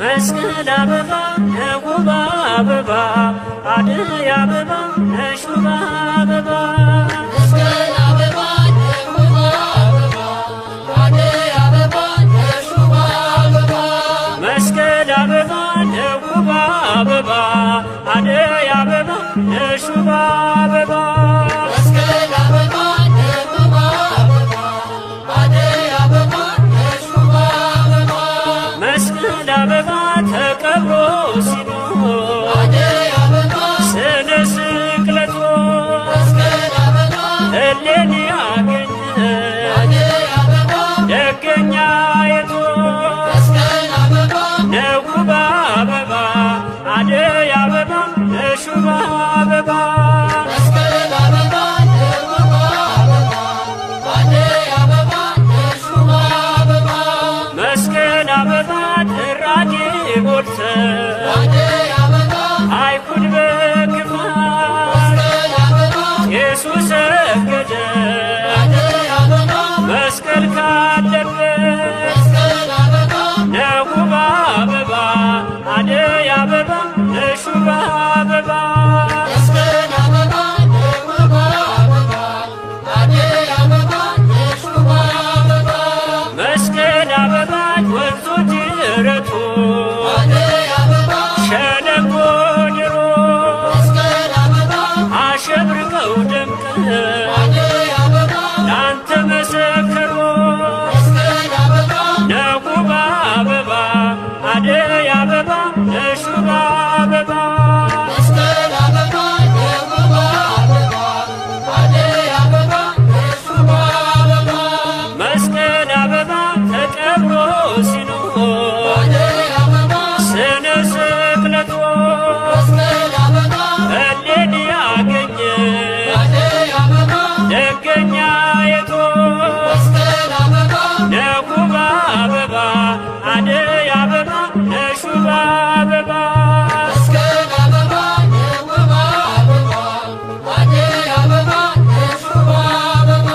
መስቀል አበባ ነውባ አበባ አደይ አበባ ነሹባ አበባ መስቀል አበባ ነውባ አበባ አደይ አበባ ነሹባ አበባ መስቀል አበባ ነውባ አበባ አደይ አበባ ነሹባ አበባ መስቀል አበባ ነውባ አበባ አደይ አበባ ነሹባ አበባ መስቀል አበባ ተቀብሮ ሲኖር አደይ አበባ ስለ ስቅለቱ መስቀል አበባ እሌኒ አገኘ አደይ አበባ ደገኛ የቶ መስቀል አበባ ነውባ አበባ አደይ አበባ ነሹባ አበባ መስቀል አበባ ነውባ አበባ አደይ አበባ ነሹባ አበባ መስቀል አበባ ጥራጌ ሞልተ አደይ አበባ አይሁድ በክፋት መስቀል አበባ ኢየሱስ ሰገደ አደይ አበባ መስቀል ካለበት መስቀል አበባ ነውባ አበባ አደይ አበባ ነሹባ አበባ መስቀል አበባ ነውባ አበባ አደይ አበባ ነሹባ አበባ መስቀል አበባ ወንዞች ጅረቱ አደይ አበባ ሸለቆ ድሮ መስቀል አበባ አሸብርቀው ደምቀ አደይ አበባ ላንተ መሰከሮ መስቀል አበባ ነውባ አበባ አደይ አበባ ነሹባ አበባ መስቀል አበባ ነውባ አበባ አደይ አበባ ነሹባ አበባ መስቀል አበባ ተቀብሮ ሲኖር አደይ አበባ ስነ ስቅለቱ መስቀል አበባ እሌኒ አገኘ አደይ አበባ ደገኛ የቶ መስቀል አበባ ነውባ አበባ አደይ አበባ ነሹባ አበባ መስቀል አበባ ነውባ አበባ አደይ አበባ ነሹባ አበባ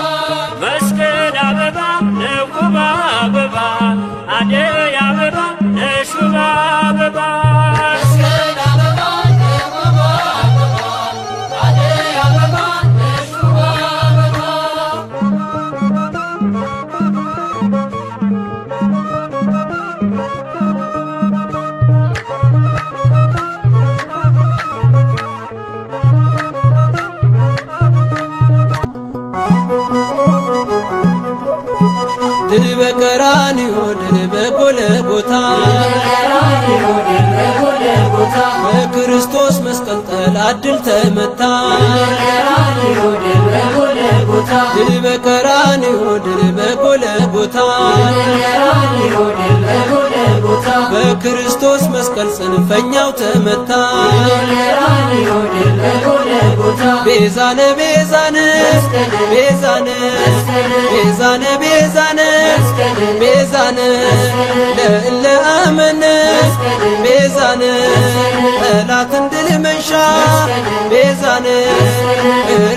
መስቀል አበባ ነውባ አበባ አደይ አበባ ነሹባ አበባ መስቀል አበባ ነውባ አበባ አደይ አበባ ነሹባ አበባ ድል በቀራንዮ ድል በጎልጎታ በክርስቶስ መስቀል ጠላት ድል ተመታ። ድል በቀራንዮ ድል በጎልጎታ በክርስቶስ መስቀል ጽንፈኛው ተመታ። ቤዛነ ቤዛነ ቤዛነ ቤዛነ ቤዛነ ቤዛነ ለእለ አመነ ቤዛነ ጠላትን ድል መንሻ ቤዛነ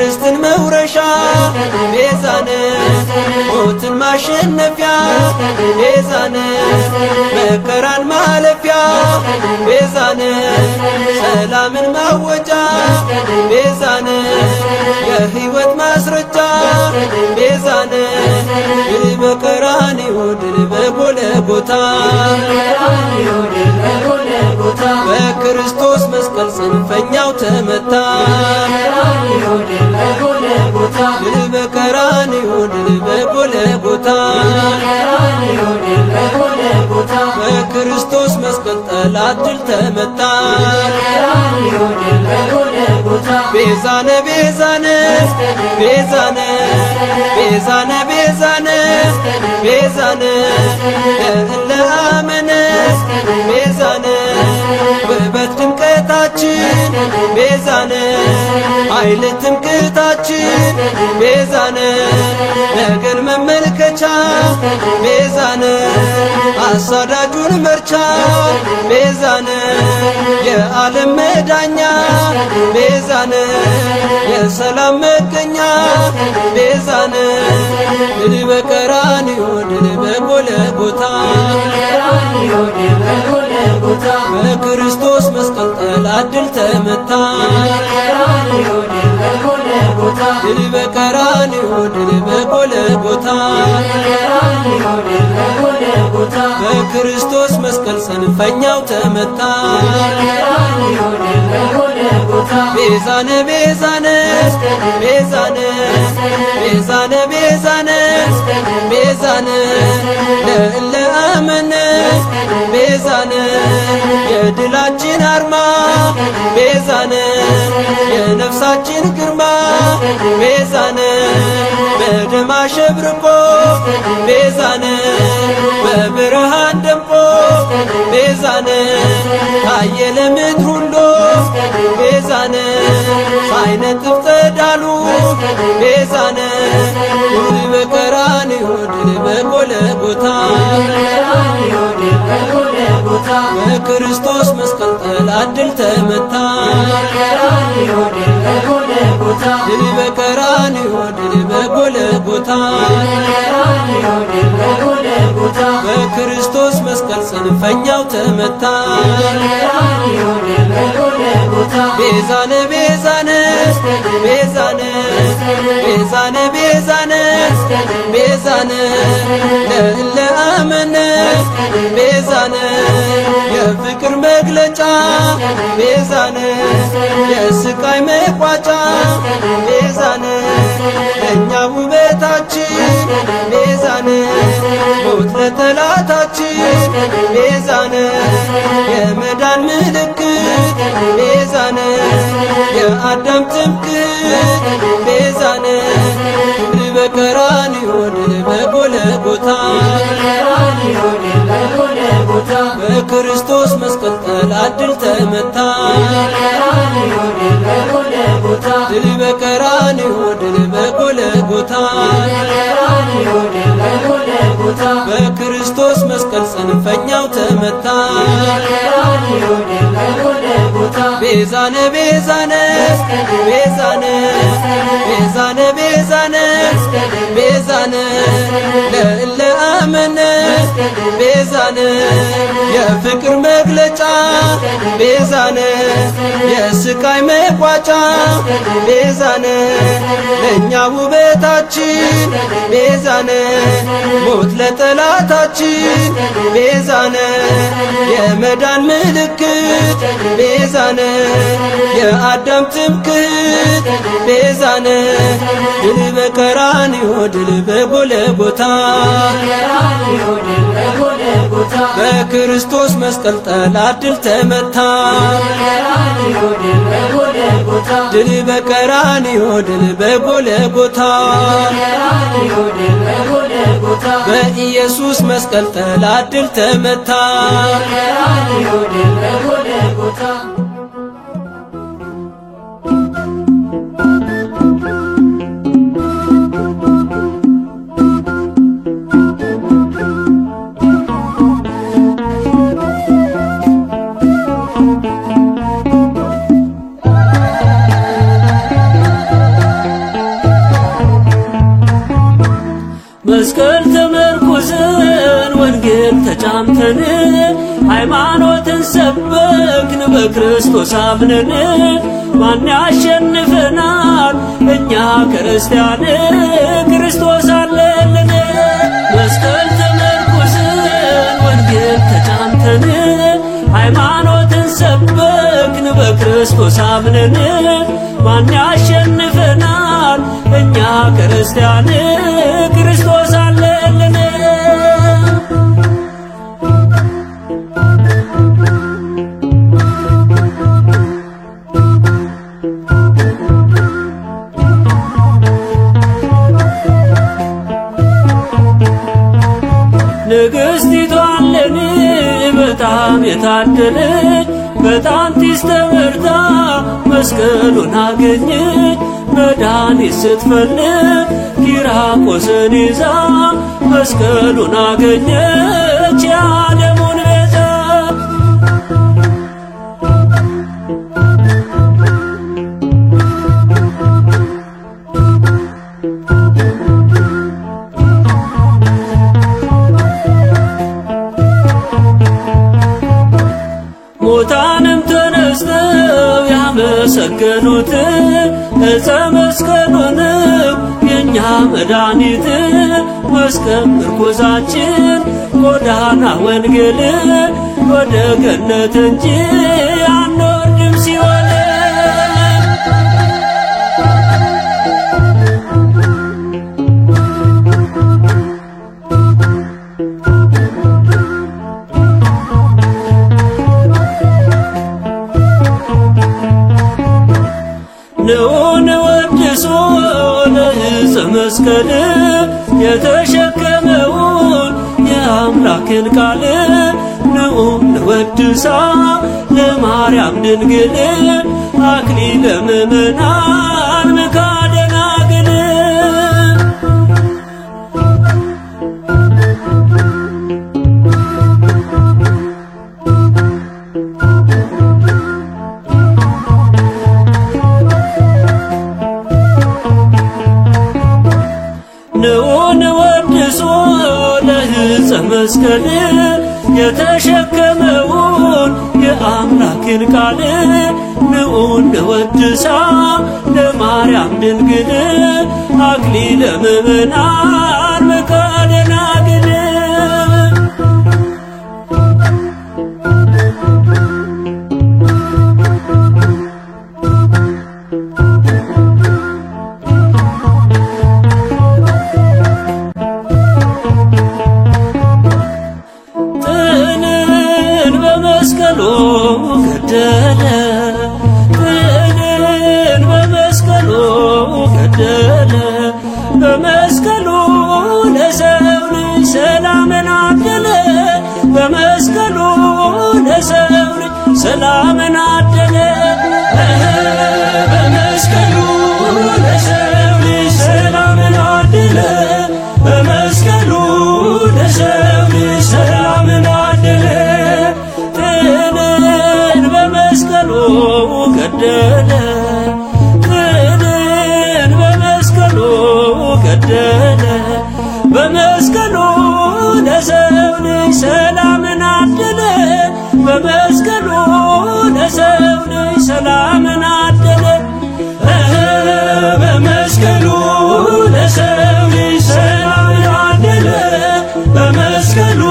ርስትን መውረሻ ቤዛነ ሞትን ማሸነፊያ ቤዛነ መከራን ማለፊያ ቤዛነ ሰላምን ማወጃ ቤዛነ የሕይወት ማስረጃ ቤዛነ ድል በቀራንዮ ድል በጎልጎታ በክርስቶስ መስቀል ጽንፈኛው ተመታ። ድል በቀራንዮ ድል በጎልጎታ በክርስቶስ መስቀል ጠላት ድል ተመታ። ቤዛነ ቤዛነ ቤዛነ ቤዛነ ቤዛነ ቤዛነ ለእለ አመነ ቤዛነ ቤዛነ ኃይል ትምክህታችን ቤዛነ ነገር መመልከቻ ቤዛነ አሳዳጁን መርቻ ቤዛነ የዓለም መዳኛ ቤዛነ የሰላም መገኛ ቤዛነ ድል በቀራንዮ ድል በጎልጎታ በክርስቶስ መስቀል ጠላት ድል ተመታ ድል በቀራንዮ ድል በጎልጎታ በክርስቶስ መስቀል ሰንፈኛው ተመታ ቤዛነ ቤዛነ ቤዛነ ቤዛነ ቤዛነ ቤዛነ ለእለ አመነ ቤዛነ የድላችን አርማ ቤዛነ የነፍሳችን ግርማ ቤዛነ በደም አሸብርቆ ቤዛነ በብርሃን ደምቆ ቤዛነ ታየ ለምድር ሁሉ ቤዛነ ሳይነጥፍ ጸዳሉ ቤዛነ ድል በቀራንዮ ድል በጎልጎታ በክርስቶስ መስቀል ጠላት ድል ተመታ ድል በቀራንዮ ድል በጎልጎታ በክርስቶስ መስቀል ሰንፈኛው ተመታ ቤዛነ ቤዛነ ቤዛነ ቤዛነ ቤዛነ ቤዛነ ለእለ አመነ ቤዛነ የፍቅር መግለጫ ቤዛነ የስቃይ መቋጫ ቤዛነ ለእኛ ውበታችን ቤዛነ ሞት ለጠላታችን ቤዛነ የመዳን ምልክት ቤዛነ የአዳም ትምክህት ቤዛነ ድል በቀራንዮ ድል በጎልጎታ በክርስቶስ መስቀል ጠላት ድል ተመታ ድል በቀራንዮ ድል በጎልጎታ በክርስቶስ መስቀል ሰንፈኛው ተመታ ቤዛነ ቤዛነ ቤዛነ ቤዛነ ቤዛነ ቤዛነ ለእለ አመነ ቤዛነ የፍቅር መግለጫ ቤዛነ የስቃይ መቋጫ ቤዛነ ለእኛ ውበታችን ቤዛነ ሞት ለጠላታችን ቤዛነ የመዳን ምልክት ቤዛነ የአዳም ትምክህት ቤዛነ ድል በቀራንዮ ድል በጎልጎታ በክርስቶስ መስቀል ጠላት ድል ተመታ ድል በቀራንዮ ድል በጎልጎታ በኢየሱስ መስቀል ጠላት ድል ተመታ መስቀል ተመርኩዘን ወንጌል ተጫምተን ሃይማኖትን ሰበክን በክርስቶስ አምነን ማን ያሸንፈናል እኛ ክርስቲያን ክርስቶስ አለልን መስቀል ተመርኩዘን ወንጌል ተጫምተን ሃይማኖትን ሰበክን በክርስቶስ አምነን ማን ያሸንፈናል እኛ ክርስቲያን ክርስቶስ አለልን ንግሥቲቱ አለን በጣም የታደለች በጣንቲስ ተመርታ መስቀሉን አገኘች። መድኃኒት ስትፈልግ ኪራቆስን ይዛ መስቀሉን አገኘች የዓለሙን ቤዛ። ሙታንም ተነስተው ያመሰገኑት ዕፀ መስቀሉንም የእኛ መድኃኒት መስቀል ምርኩዛችን ጎዳና ወንጌል ወደ ገነት እንጂ አንወርድም ሲኦል። ንዑን ወድሶ ለዕፀ መስቀል የተሸከመውን የአምላክን ቃል ንዑን ወድሳ ለማርያም ድንግል አክሊለ ምእመናን ምካደ ደናግል። ንዑን ወድሶ ለዕፀ መስቀል የተሸከመውን የአምላክን ቃል ንዑን ወድሳ ለማርያም ድንግል አክሊለ ምእመናን ምካደ ደናግል። ገደለ ጥልን በመስቀሉ ገደለ። በመስቀሉ ለሰው ልጅ ሰላምን አደለ። በመስቀሉ ለሰው ልጅ ሰላምን አደለ። በመስቀሉ ለሰው ልጅ ሰላምን አደለ። በመስቀሉ ለሰው ልጅ ሰላምን አደለ። በመስቀሉ ገደለ ጥልን በመስቀሉ ገደለ። በመስቀሉ ለሰው ልጅ ሰላምን አደለ። በመስቀሉ ለሰው ልጅ ሰላምን አደለ። በመስቀሉ ለሰው ልጅ ሰላምን አደለ። በመስቀሉ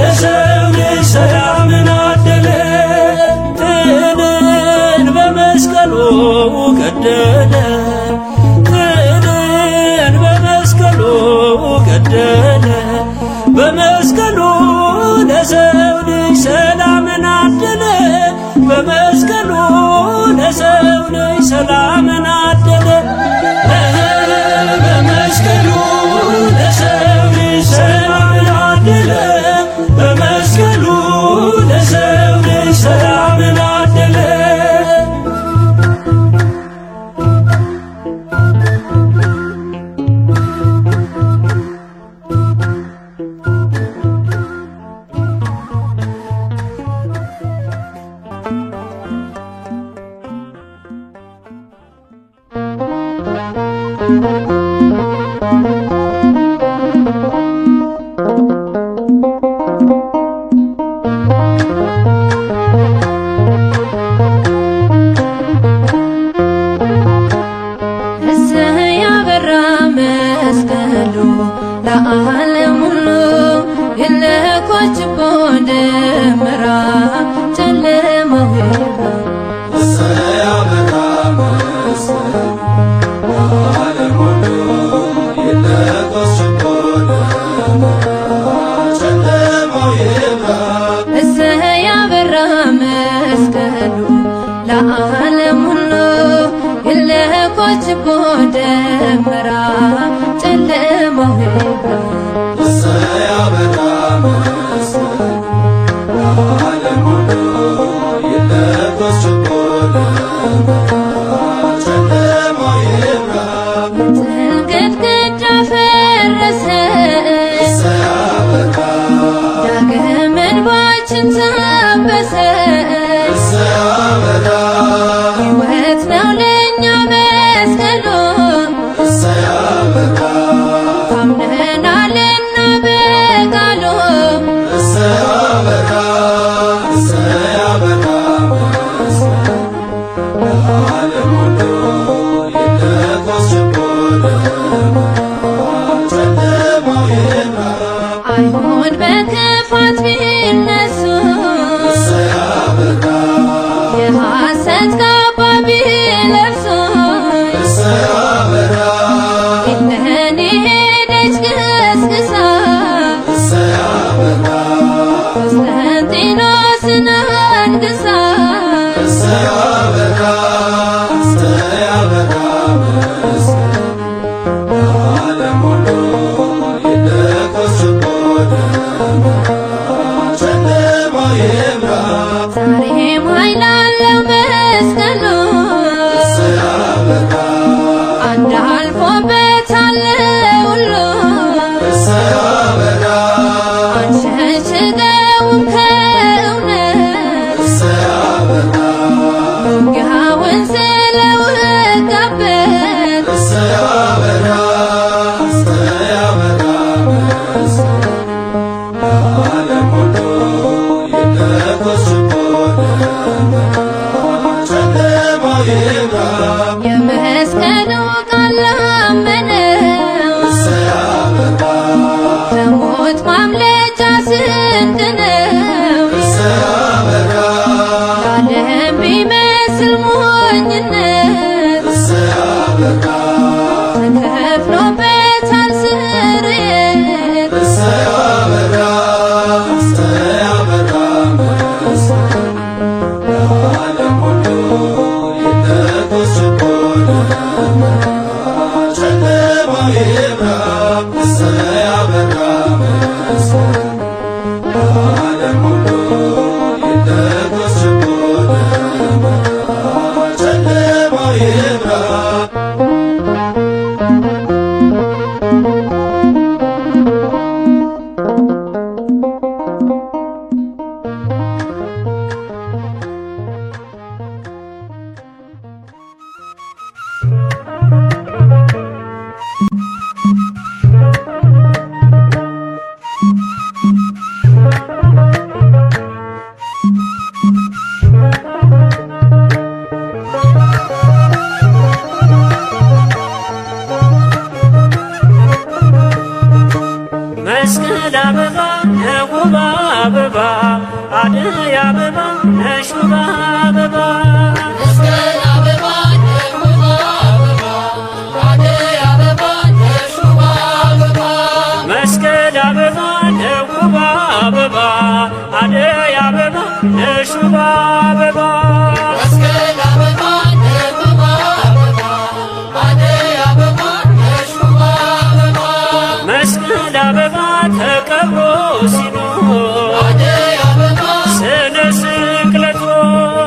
ለሰው ልጅ ሰላምን አደለ። በመስቀሉ ገደለ ጥልን በመስቀሉ ገደለ። በመስቀሉ ለሰው ልጅ ሰላምን አደለ። በመስቀሉ ለሰው ልጅ ሰላምን አደለ። በመስቀሉ ለሰው ልጅ ሰላምን አደለ። በመስቀሉ ለሰው ልጅ ሰላምን አደለ። ለዓለም ሁሉ የለኮችቦ ደመራ ጨለማው ይብራ። ያበራ መስቀሉ ለዓለም ሁሉ የለኮችቦ ደመራ ጨለማው ይብራ። ያበራ መስቀሉ ለዓለም ሁሉ የለኮችቦ ደመራ ጨለማው ይብራ። ያበራ መስቀሉ ጨለማው ይብራ ግድግዳ ፈረሰ ሲያበራ ዳግም እንባችን ታበሰ ሲያበራ ሕይወት ነው ለእኛ መስቀሉ ሲያበራ ታምነናልና በቃሉ ሲያበራ ሲያበራ ለዓለም ሁሉ ይለኮስ ችቦ ጨለማው ይብራ አይሁድ በክፋት ቢነሱ ሲያበራ የሐሰት ካባ ቢለብሱ ሲያበራ እነኔ ሄደች ገስግሳ ሲያበራ ቆስጠንጢኖስን አንግሳ ሲያበራ ሲያበራ ለዓለም ሁሉ ይለኮስ ችቦ ጨለማው ይብራ ዛሬም ኃይል አለው መስቀሉ ሲያበራ አንድ አልፎበታል ሁሉ ሲያበራ አንሸሽገውም ከእውነት ሲያበራ ውጊያውን ስለወጋበት ሲያበራ ሲያበራ ለዓለም ሁሉ ይለኮስ ችቦ ጨለማው ይብራ የመስቀሉ ቃል ላመነው ሲያበራ ከሞት ማምለጫ ስንቅ ነው። ሲያበራ ዓለም ቢመስል ሞኝነት ሲያበራ ተከፍሎበታል ስርየት ሲያበራ ሲያበራ ለዓለም ሁሉ ይለኮስ ችቦ ጨለማው ይብራ ሲያበራ ለዓለም ሁሉ ይለኮስ ችቦ ጨለማው ይብራ መስቀል አበባ ነውብ አበባ አደይ አበባ ነሹባ አበባ መስቀል አበባ ነውብ አበባ አደይ አበባ ነሹባ አበባ መስቀል አበባ ነውብ አበባ አደይ አበባ ነሹባ አበባ መስቀል አበባ ነውብ አበባ አደይ አበባ ነሹባ አበባ መስቀል አበባ ተቀብሮ ሲኖር አደይ አበባ ስለ ስቅለቱ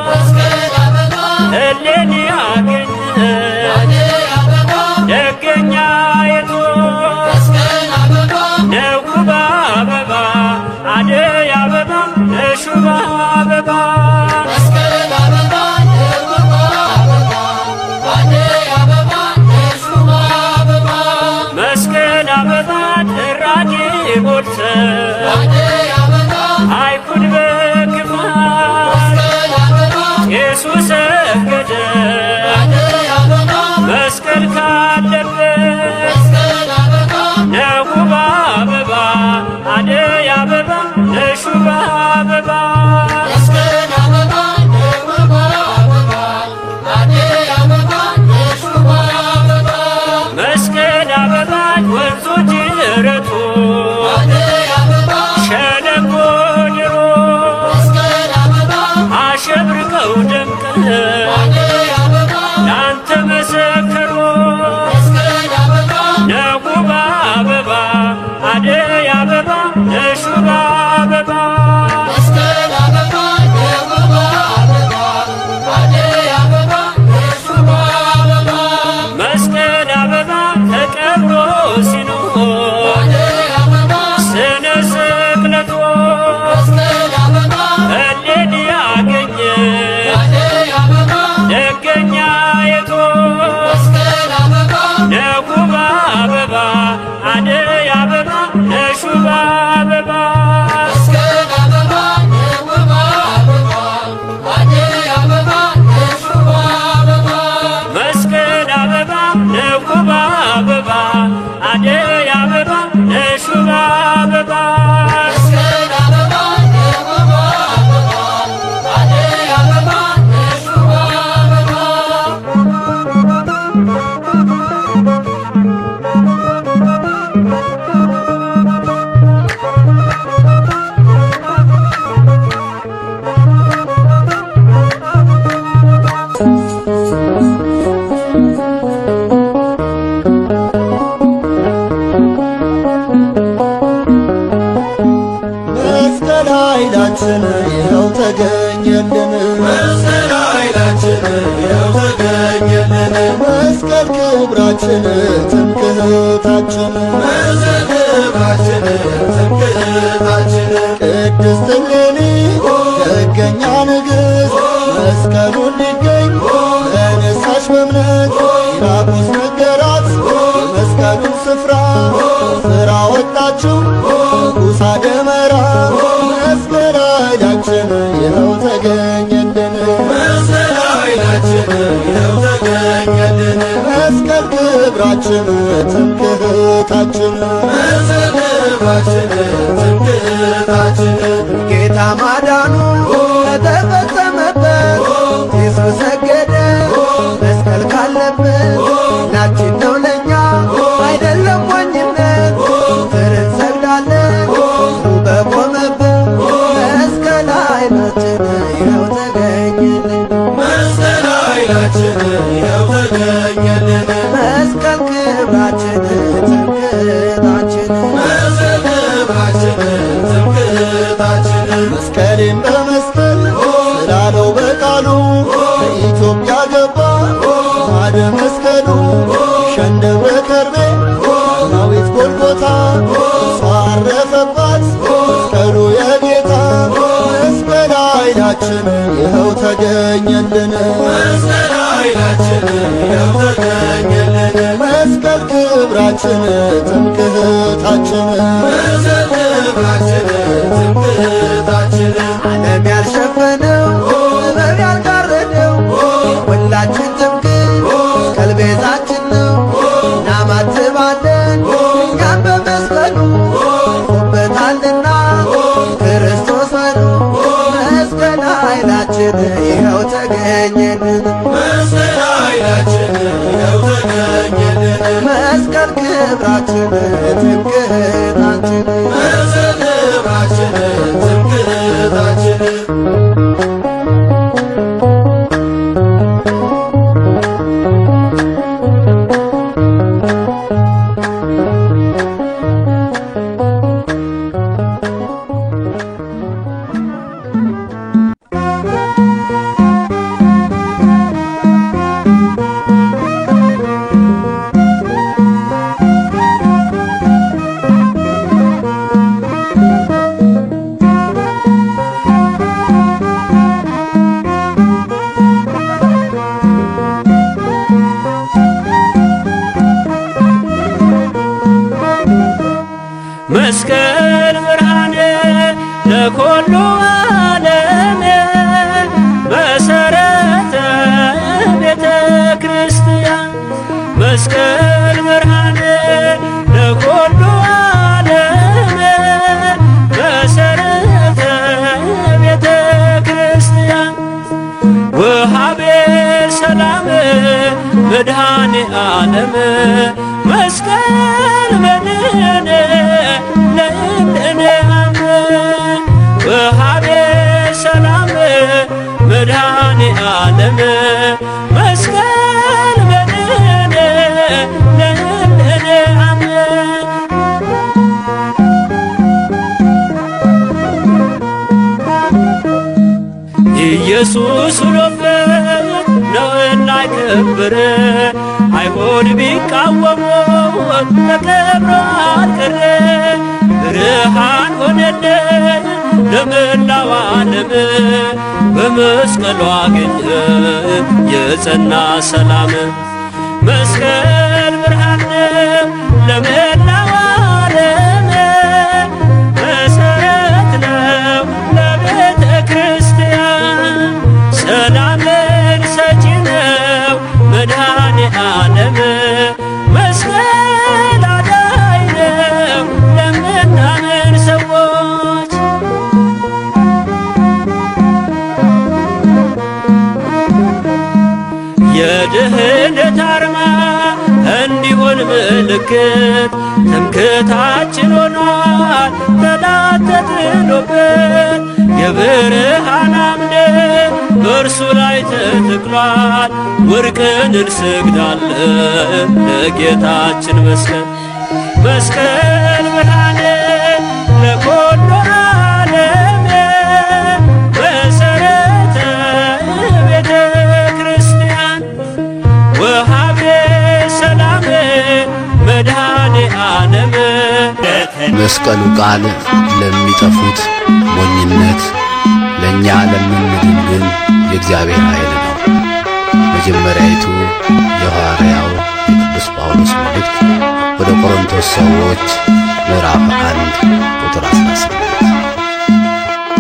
መስቀል አበባ እሌኒ አገኘ አደይ አበባ ደገኛ የቶ መስቀል አበባ ነውብ አበባ አደይ አበባ ነሹባ አበባ መስቀል አበባ ነውብ አበባ አደይ አበባ ነሹባ አበባ መስቀል አበባ ጥራጌ ሞልተ አደይ አበባ አይሁድ በክፋት መስቀል አበባ ኢየሱስ ሰገደ አደይ አበባ መስቀል ካለበት መስቀል አበባ ነውብ አበባ አደይ አበባ ነሹባ አበባ መስቀል አበባ ነውብ አበባ አደይ አበባ ነሹባ አበባ መስቀል አበባ ወንዞ ጅረቱ አደይ አበባ ሸለቆ ድሮ መስቀል አበባ አሸብርቀው ደምቀው አደይ አበባ ላንተ መሰከሩ መስቀል አበባ ነውብ አበባ አደይ አበባ ነሹባ አበባ መስቀል አበባ ነውብ አበባ አደይ አበባ ተገኘልን መስቀል ኃይላችን ይኸው ተገኘልን መስቀል ክብራችን ትምክህታችን መስቀል ክብራችን ትምክህታችን ቅድስት እሌኒ ደገኛ ንግሥት መስቀሉ እንዲገኝ ተነሳሽ በእምነት ጲላጦስ ነገራት የመስቀሉን ስፍራ ስራ ወጣችው ንጉሥ አደመራ መስቀል ኃይላችን ይኸው ተገኘልን መስቀል ኃይላችን ይኸው ተገኘልን መስቀል ክብራችን ትምክህታችን መስቀል ክብራችን ትምክህታችን ጌታ ማዳኑ ከተፈጸመበት ኢየሱስ ሰገደ መስቀል ካለበት ናችን ነው ለኛ አይደለም ሞኝነት እንሰግዳለን በቆመበት መስቀል ኃይላችን ይኸው ተገኘልን መስቀል ኃይላችን ይኸው ተገኘልን መስቀል ክብራችን ትምክህታችን መስቀል ክብራችን ትምክህታችን መስቀሌን በመስቀል ስላለው በቃሉ ከኢትዮጵያ ገባ ማደ መስቀሉ ሸንደብረ ከርቤ ዳዊት ጎልጎታ እሷ አረፈባት መስቀሉ የጌታ መስቀል ኃይላችን ይኸው ተገኘልን መስቀል ኃይላችን ይኸው ተገኘልን መስቀል ክብራችን ትምክህታችን መስቀል ክብራችን ትምክህታችን ዓለም ያልሸፈነው ጥበብ ያልጋረደው ሁላችን ትምክህት መስቀል ቤዛችን ነው እናማትባለን እኛም በመስቀሉ ጾበታልና ክርስቶስ መኑ መስቀል ኃይላችን ይኸው ተገኘልን መስቀል ኃይላችን ይኸው ተገኘልን መስቀል ክብራችን ትምክህታችን መስቀል ክብራችን ትምክህታችን መስቀል ብርሃነ ለኩሉ ዓለም መሰረተ ቤተ ክርስቲያን መስቀል ብርሃነ ለኩሉ ዓለም መሰረተ ቤተ ክርስቲያን ወሃቤ ሰላም መድኃኔ ዓለም መስቀል መድኃኔ ለእንደኔ አምን ወሃቤ ሰላም መድኃኔ ዓለም መስቀል መድኃኔ ለእንደኔ አምን ኢየሱስ ውሎበት ነውና የከበረ አይሁድ ቢቃወሙ ተከብሮ አልቀረ ብርሃን ሆነልን ለመላው ዓለም በመስቀሉ አገኘ የጸና ሰላም መስቀል ብርሃን ለመላው ዓለም መሰረት ነው ለቤተ ክርስቲያን ሰላምን ሰጪ ነው መድኃኔ ዓለም መስቀል አዳኝ ነው ለምናምን ሰዎች የድህነት አርማ እንዲሆን ምልክት ትምክህታችን ሆኗል ጠላት ተጥሎበት የብርሃን አምድ በእርሱ ላይ ተተክሏል ወርቅን እንሰግዳለን ለጌታችን መስቀል መስቀል ብርሃን ለኩሉ ዓለም መሰረ የመስቀሉ ቃል ለሚጠፉት ሞኝነት ለኛ ለምንድን ግን የእግዚአብሔር ኃይል ነው። መጀመሪያይቱ የሐዋርያው የቅዱስ ጳውሎስ መልእክት ወደ ቆሮንቶስ ሰዎች ምዕራፍ 1 ቁጥር 18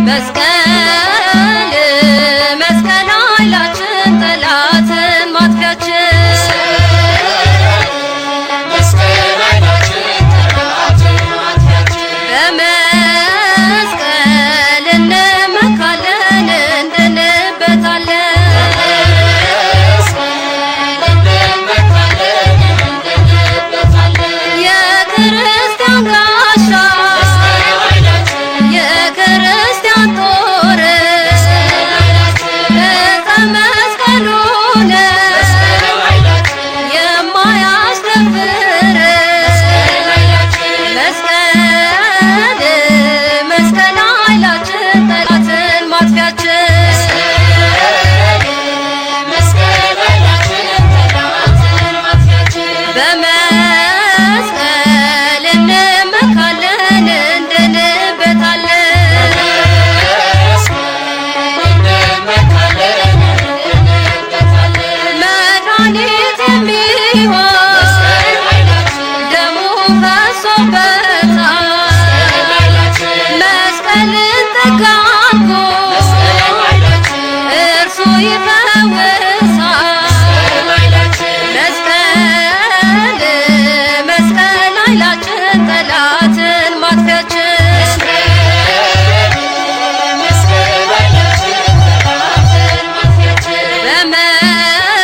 መስቀል መስቀል ኃይላችን ጠላትን ማጥፊያችን መስቀል ኃይላችን ጠላትን ማጥፊያችን በመስቀል እንመካለን እንድንበታለን የክርስቲያን ጋሻ የክርስቲያን ጦር ዕፀ መስቀሉ ነው የማያስደፍር መስቀል መስቀል ኃይላችን ጠላትን ማጥፊያችን መስቀል ኃይላችን ጠላትን ማጥፊያችን በመስቀል እንመካለን እንድንበታለን መድኃኒት የሚሆን ደሙ ፈሶበታል መስቀልን ተጋርጎ እርሱ ይፈውሳል መስቀል መስቀል ኃይላችን ጠላትን ማጥፊያችን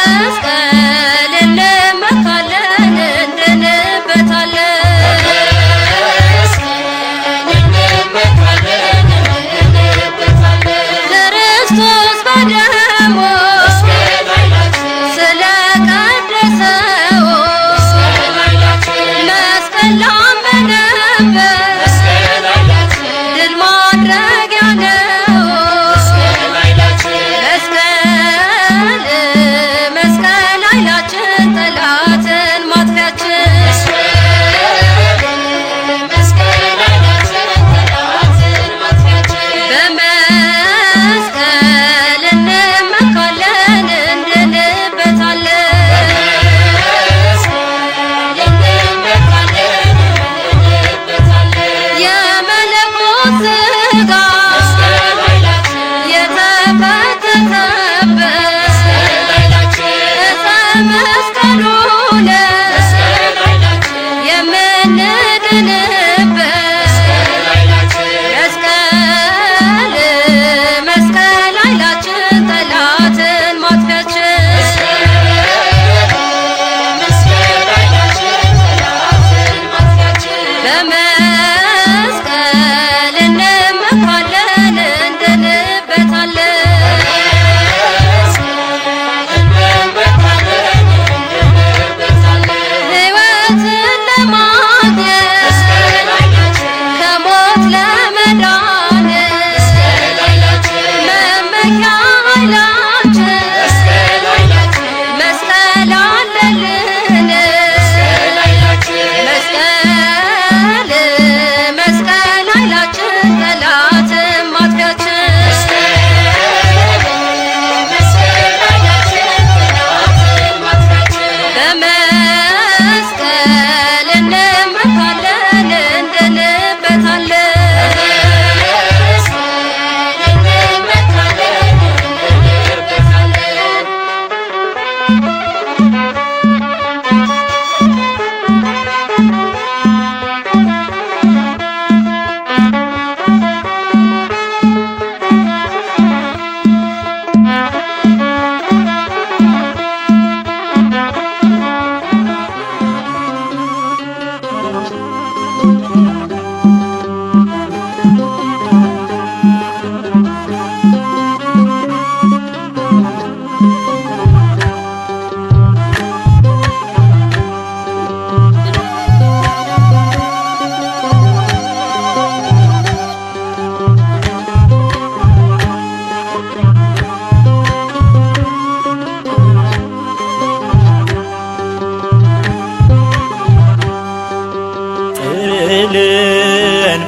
በመስቀል እንመካለን እንድንበታለን ክርስቶስ በደሙ ስለቀደሰው መስቀል ላመነበት ድል ማድረጊያ ነው መስቀል መስቀል ኃይላችን ጠላትን ማጥፊያችን በመስቀል እንመካለን እንድንበታለን የመለኮት ሥጋ የተፈተተበት ዕፀ መስቀሉ ነው የምንድንበት መስቀል መስቀል ኃይላችን ጠላትን ማጥፊያችን በመስቀል እንመካለን እንድንበታለን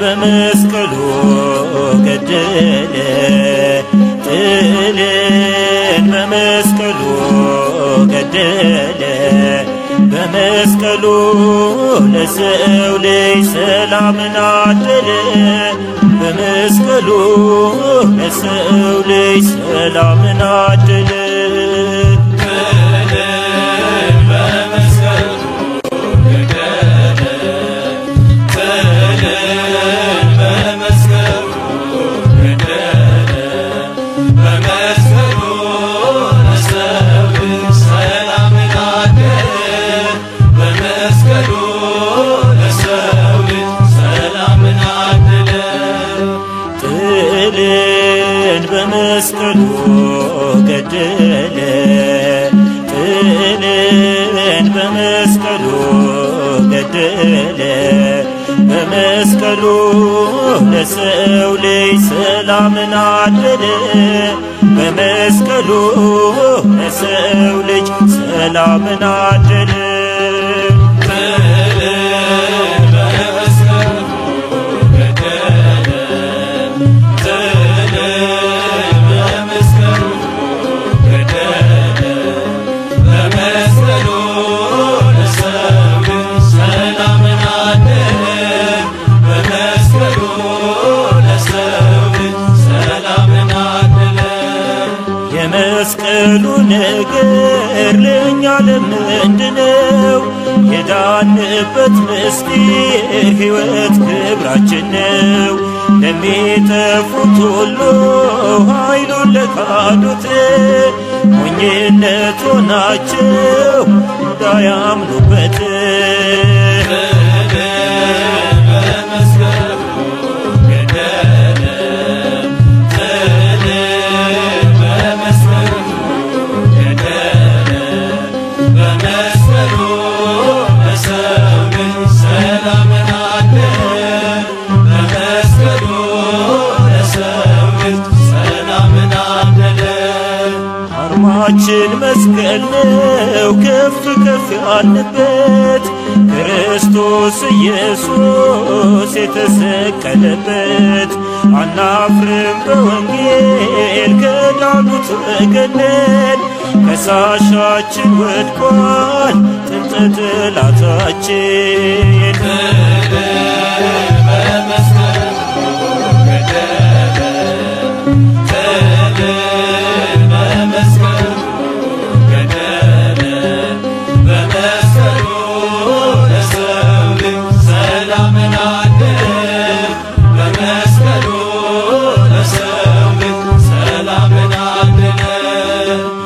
በመስቀሉ ገደለ ጥልን በመስቀሉ ገደለ በመስቀሉ ለሰው ልጅ ሰላምን አደለ በመስቀሉ ለሰው ልጅ ሰላምን አደለ በመስቀሉ ገደለ ጥልን በመስቀሉ ገደለ በመስቀሉ ለሰው ልጅ ሰላምን አደለ በመስቀሉ ለሰው ልጅ ሰላምን አደለ የመስቀሉ ነገር ለእኛ ለምንድነው የዳንበት ምስጢር ሕይወት ክብራችን ነው ለሚጠፉት ሁሉ ኃይሉን ለካዱት ሞኝነት ሆናቸው እንዳያምኑበት አርማችን መስቀል ነው ከፍ ከፍ ያለበት ክርስቶስ ኢየሱስ የተሰቀለበት አናፍርም በወንጌል ከዳኑት ወገነን ከሳሻችን ወድቋል ጥንተ ጠላታችን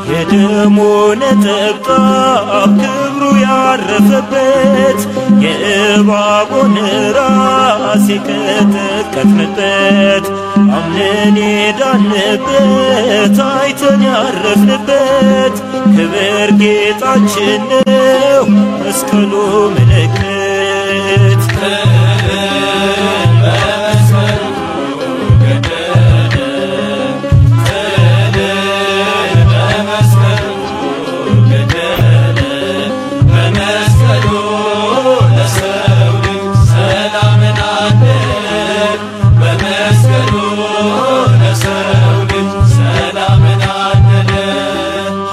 የደሙ ነጠብጣብ ክብሩ ያረፈበት የእባቡን ራስ የቀጠቀጥንበት አምነን የዳንበት አይተን ያረፍንበት ክብር ጌጣችን ነው መስቀሉ ምልክት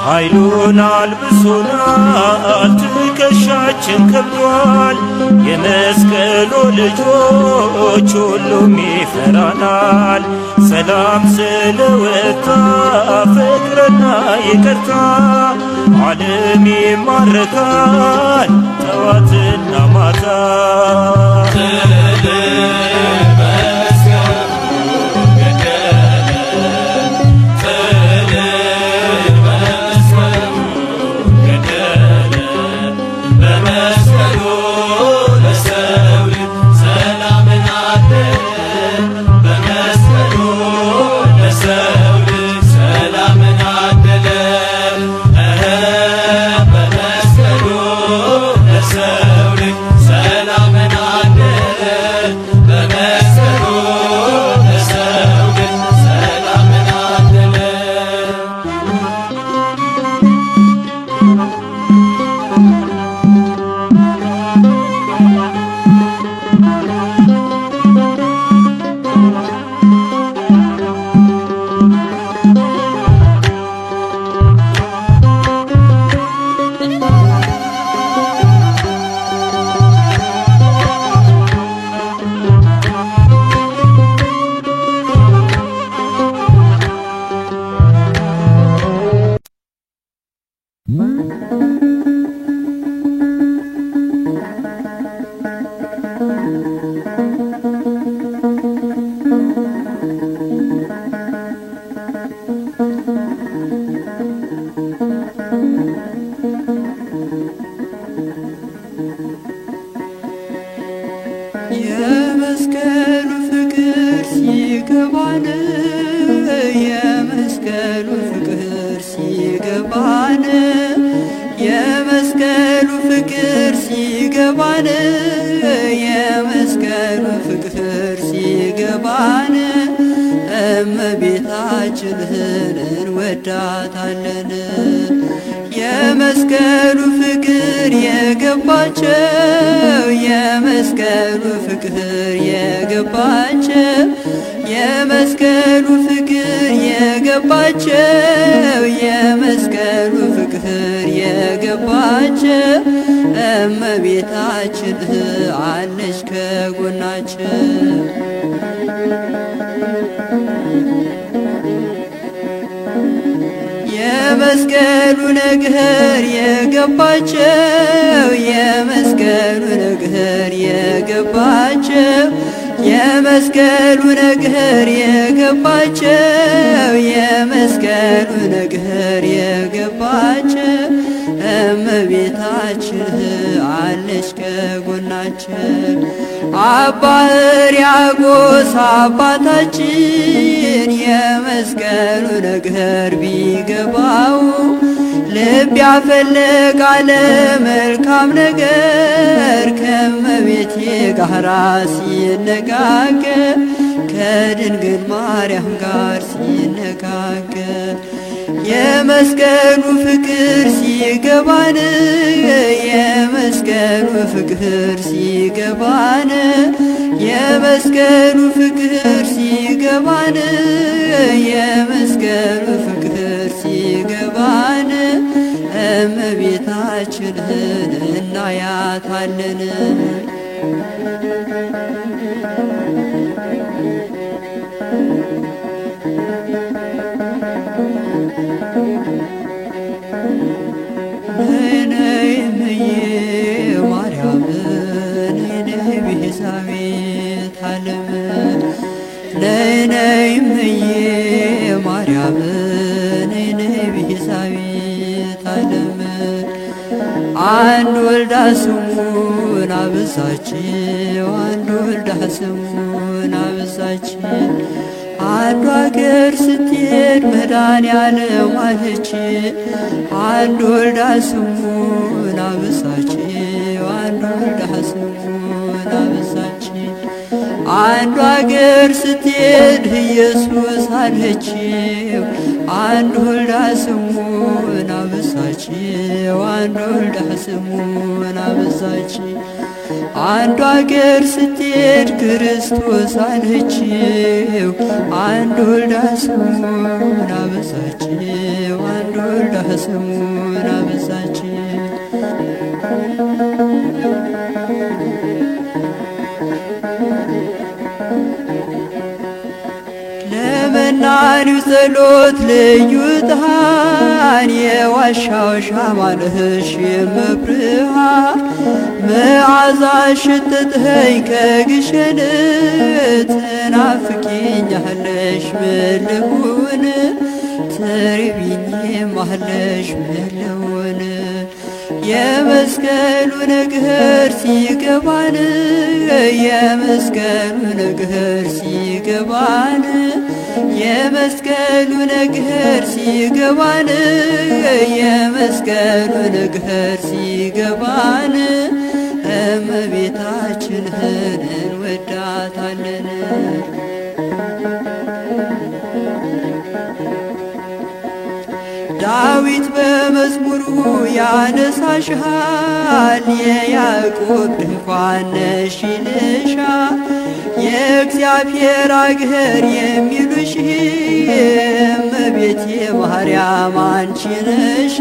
ኃይሉን አልብሶናል ትከሻችን ከብዷል የመስቀሉ ልጆች ሁሉም ይፈራናል ሰላም ስለወጣ ፍቅርና ይቅርታ ዓለም ይማረካል ጠዋትና ማታ ሰላምን የመስቀሉ ፍቅር ሲገባን የመስቀሉ ፍቅር ሲገባን የመስቀሉ ፍቅር ሲገባን የመስቀሉ ፍቅር ሲገባን እመቤታችንን እንወዳታለን። የመስቀሉ ፍቅር የገባቸው የመስቀሉ ፍቅር የገባቸው የመስቀሉ ፍቅር የገባቸው የመስቀሉ ፍቅር የገባቸው እመቤታችን አለች ከጎናችን። የመስቀሉ ነገር የገባቸው የመስቀሉ ነገር የገባቸው የመስቀሉ ነገር የገባቸው የመስቀሉ ነገር የገባቸው እመቤታችን አለች ከጎናችን። አባ ሕርያቆስ አባታችን የመስቀሉ ነገር ቢገባው ልብ ያፈልጋል መልካም ነገር ከእመቤቴ ጋራ ሲነጋገር ከድንግል ማርያም ጋር ሲነጋገር የመስቀሉ ፍቅር ሲገባን የመስቀሉ ፍቅር ሲገባን የመስቀሉ ፍቅር ሲገባን የመስቀሉ ፍቅር ሲገባን እመቤታችንን እናያታለን። ነይ እምዬ ማርያም ነይ ቤዛዊተ ዓለም ነይ እምዬ ማርያም ነይ ቤዛዊተ ዓለም አንድ ወልዳ ስሙን አበዛችው አንድ ወልዳ ስሙን አበዛችው አንዱ አገር ስትሄድ መድኃኔዓለም አለች አንድ ወልዳ ስሙን አበዛችው አንድ ወልዳ ስሙን አበዛችው አንዱ አገር ስትሄድ ኢየሱስ አለችው አንድ ወልዳ ስሙን አበዛችው አንድ ወልዳ ስሙን አበዛችው አንዱ አገር ስትሄድ ክርስቶስ አለችው አንድ ወልዳ ስሙን አበዛችው አንድ ወልዳ ስሙን አበዛችው ለመናኒው ጸሎት ልዩ ዕጣን የዋሻው ሻማ ነሽ የመብርሃን መዓዛሽ ሽተትኸኝ ከግሸን ትናፍቂኛለሽ ምን ልሁን ትርቢኝማለሽ ምን ልሁን የመስቀሉ ነገር ሲገባን የመስቀሉ ነገር ሲገባን የመስቀሉ ነገር ሲገባን የመስቀሉ ነገር ሲገባን እመቤታችንን እንወዳታለን። ዳዊት በመዝሙሩ ያነሳሻል የያዕቆብ ድንኳን ነሽ ይልሻል የእግዚአብሔር አገር የሚሉሽ እመቤቴ ማርያም አንቺ ነሽ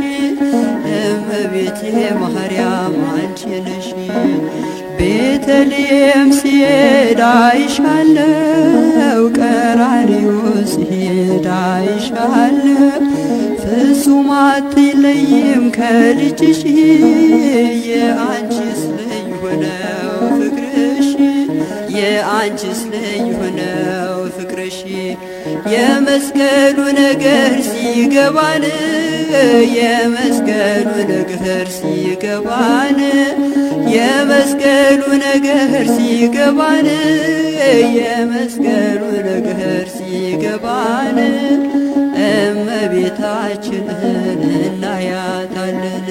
እመቤቴ ማርያም አንቺ ነሽ ቤተልሔም ሲሄድ አይሻለው ቀራንዮ ሲሄድ አይሻለው ፍጹም አትለይም ከልጅሽ የአንቺስ ልዩ ነው ፍቅርሽ የአንቺስ ልዩ ነው ፍቅርሽ የመስቀሉ ነገር ሲገባን የመስቀሉ ነገር ሲገባን የመስቀሉ ነገር ሲገባን የመስቀሉ ነገር ሲገባን እመቤታችንን እናያታለን።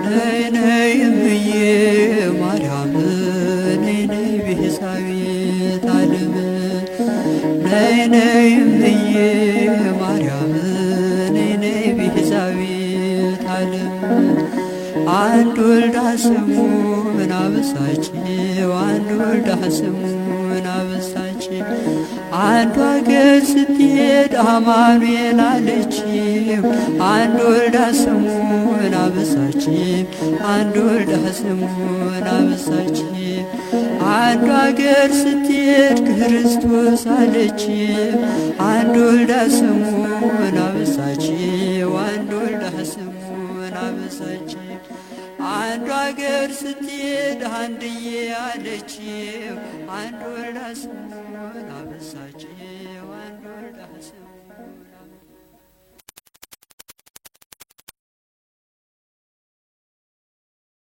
ነይ ነይ እምዬ ማርያም ነይ ነይ ቤዛዊተ ዓለም ነይ ነይ እምዬ ማርያም ነይ ነይ ቤዛዊተ ዓለም አንድ ወልዳ ስሙን አበሳችው አንድ ወልዳ ስሙን አበሳችው አንዱ አገር ስትሄድ አማኑኤል አለችው አንድ ወልዳ ስሙን አበሳችው አንድ ወልዳ ስሙን አበሳችው አንዱ አገር ስትሄድ ክርስቶስ አለችው አንድ ወልዳ ስሙን አበሳችው አንድ ወልዳ ስሙን አበሳችው አንዱ አገር ስትሄድ አንድዬ አለችው አንድ ወልዳ ስሙን አበሳችው አንድ ወልዳ ስሙን